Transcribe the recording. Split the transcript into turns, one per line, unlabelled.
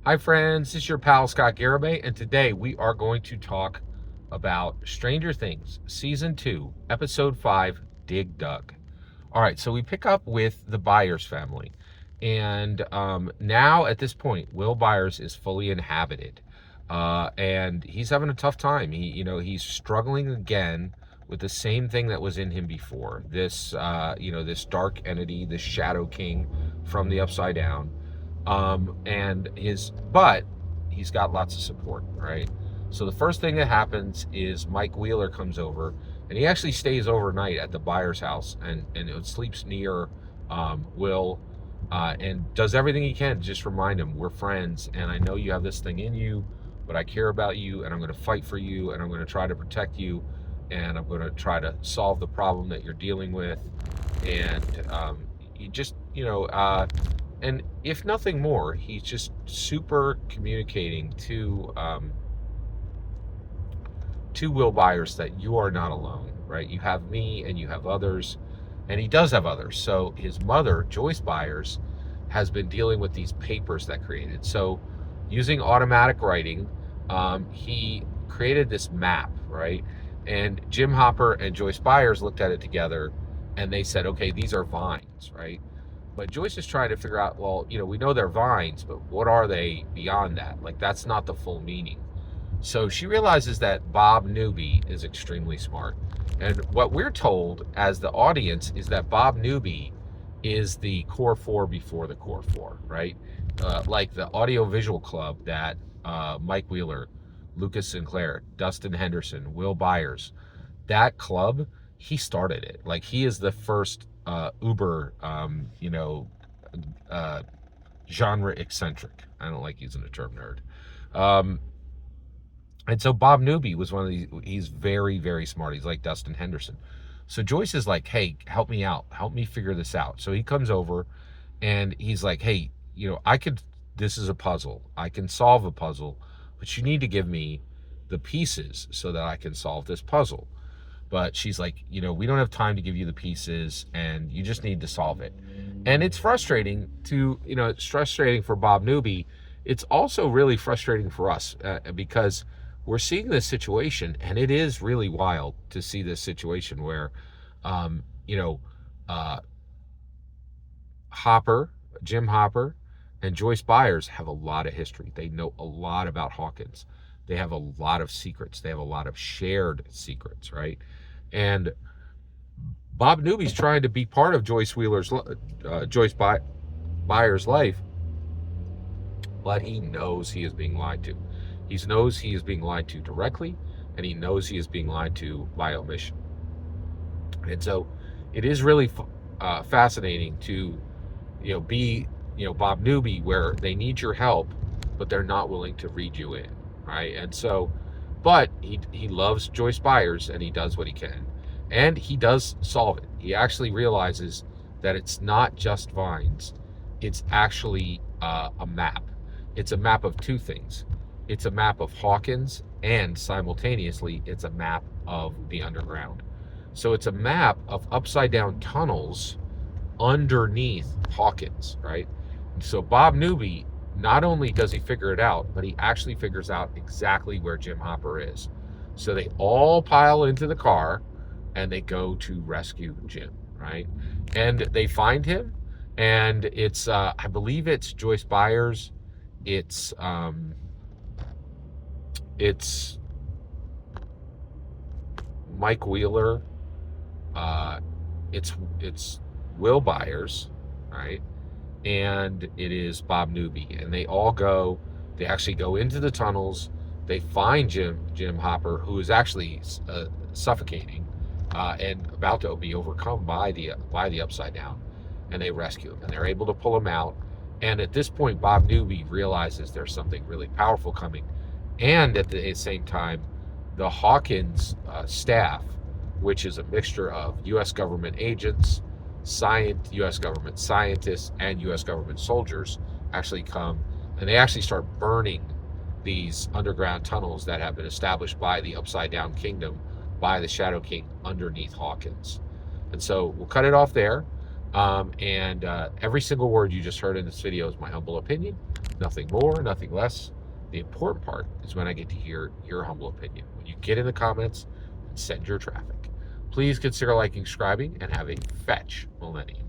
Hi friends, this is your pal Scott Garibay, and today we are going to talk about Stranger Things, Season 2, Episode 5, Dig Dug. All right, so we pick up with the Byers family, and now at this point, Will Byers is fully inhabited, and he's having a tough time. He's struggling again with the same thing that was in him before. This dark entity, this Shadow King from the Upside Down, but he's got lots of support, right? So the first thing that happens is Mike Wheeler comes over, and he actually stays overnight at the Byers house, and sleeps near Will, and does everything he can to just remind him, we're friends, and I know you have this thing in you, but I care about you, and I'm going to fight for you, and I'm going to try to protect you, and I'm going to try to solve the problem that you're dealing with. And he just, and if nothing more, he's just super communicating to Will Byers that you are not alone, right? You have me and you have others, and he does have others. So his mother, Joyce Byers, has been dealing with these papers that created. So using automatic writing, he created this map, right? And Jim Hopper and Joyce Byers looked at it together, and they said, okay, these are vines, right? But Joyce is trying to figure out, well, we know they're vines, but what are they beyond that? Like, that's not the full meaning. So she realizes that Bob Newby is extremely smart. And what we're told as the audience is that Bob Newby is the core four before the core four, right? Like the audiovisual club that Mike Wheeler, Lucas Sinclair, Dustin Henderson, Will Byers, that club, he started it. Like, he is the first uber, uh, genre eccentric. I don't like using the term nerd. And so Bob Newby was one of these. He's very, very smart. He's like Dustin Henderson. So Joyce is like, hey, help me out. Help me figure this out. So he comes over and he's like, hey, this is a puzzle. I can solve a puzzle, but you need to give me the pieces so that I can solve this puzzle. But she's like, we don't have time to give you the pieces, and you just need to solve it. And it's frustrating it's frustrating for Bob Newby. It's also really frustrating for us, because we're seeing this situation, and it is really wild to see this situation where, um, you know, uh, Hopper, Jim Hopper, and Joyce Byers have a lot of history. They know a lot about Hawkins. They have a lot of secrets. They have a lot of shared secrets, right? And Bob Newby's trying to be part of Byers' life, but he knows he is being lied to. He knows he is being lied to directly, and he knows he is being lied to by omission. And so it is really fascinating to, be, Bob Newby, where they need your help, but they're not willing to read you in, right? And so, but he loves Joyce Byers, and he does what he can. And he does solve it. He actually realizes that it's not just vines. It's actually a map. It's a map of two things. It's a map of Hawkins, and simultaneously, it's a map of the underground. So it's a map of upside down tunnels underneath Hawkins, right? So Bob Newby, not only does he figure it out, but he actually figures out exactly where Jim Hopper is. So they all pile into the car, and they go to rescue Jim, right? And they find him, and it's I believe it's Joyce Byers, it's Mike Wheeler, it's Will Byers, right? And it is Bob Newby, and they actually go into the tunnels. They find Jim Hopper, who is actually suffocating, and about to be overcome by the upside down, and they rescue him, and they're able to pull him out. And at this point, Bob Newby realizes there's something really powerful coming, and at the same time, the Hawkins staff, which is a mixture of U.S. government agents, U.S. government scientists, and U.S. government soldiers, actually come, and they actually start burning these underground tunnels that have been established by the Upside Down Kingdom, by the Shadow King underneath Hawkins. And so we'll cut it off there. And every single word you just heard in this video is my humble opinion. Nothing more, nothing less. The important part is when I get to hear your humble opinion. When you get in the comments and send your traffic. Please consider liking, subscribing, and have a fetch millennium.